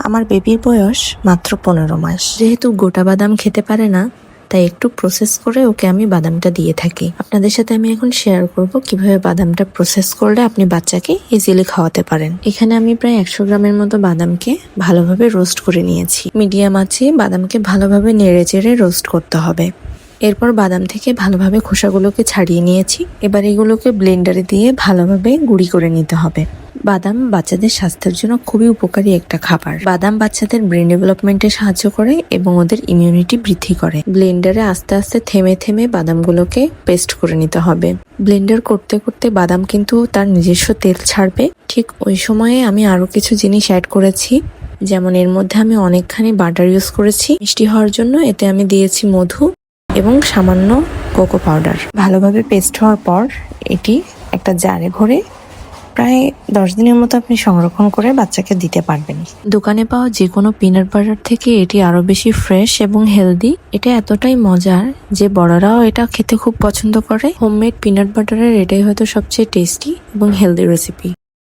আমার বেবির বয়স মাত্র 15 মাস। যেহেতু গোটা বাদাম খেতে পারে না, তাই একটু প্রসেস করে ওকে আমি বাদামটা দিয়ে থাকি। আপনাদের সাথে আমি এখন শেয়ার করব কিভাবে বাদামটা প্রসেস করলে আপনি বাচ্চাকে ইজিলি খাওয়াতে পারেন। এখানে আমি প্রায় 100 গ্রামের মতো বাদামকে ভালোভাবে রোস্ট করে নিয়েছি। মিডিয়াম আঁচে বাদামকে ভালোভাবে নেড়ে চেড়ে রোস্ট করতে হবে। এরপর বাদাম থেকে ভালোভাবে খোসাগুলোকে ছাড়িয়ে নিয়েছি। এবার এগুলোকে ব্লেন্ডারে দিয়ে ভালোভাবে গুঁড়ি করে নিতে হবে। বাদাম বাচ্চাদের স্বাস্থ্যের জন্য খুবই উপকারী একটা খাবার। বাদাম বাচ্চাদের ব্রেন ডেভেলপমেন্টে সাহায্য করে এবং ওদের ইমিউনিটি বৃদ্ধি করে। ব্লেন্ডারে আস্তে আস্তে থেমে থেমে বাদামগুলোকে পেস্ট করে নিতে হবে। ব্লেন্ডার করতে করতে বাদাম কিন্তু তার নিজস্ব তেল ছাড়বে। ঠিক ওই সময়ে আমি আরো কিছু জিনিস অ্যাড করেছি, যেমন এর মধ্যে আমি অনেকখানি বাটার ইউজ করেছি মিষ্টি হওয়ার জন্য। এতে আমি দিয়েছি মধু এবং সামান্য কোকো পাউডার। ভালোভাবে পেস্ট হওয়ার পর এটি একটা জারে ভরে প্রায় 10 দিনের মতো আপনি সংরক্ষণ করে বাচ্চাকে দিতে পারবেন। দোকানে পাওয়া যে কোনো পিনাট বাটার থেকে এটি আরো বেশি ফ্রেশ এবং হেলদি। এটা এতটাই মজার যে বড়রাও এটা খেতে খুব পছন্দ করে। হোমমেড পিনাট বাটারের এটাই হয়তো সবচেয়ে টেস্টি এবং হেলদি রেসিপি।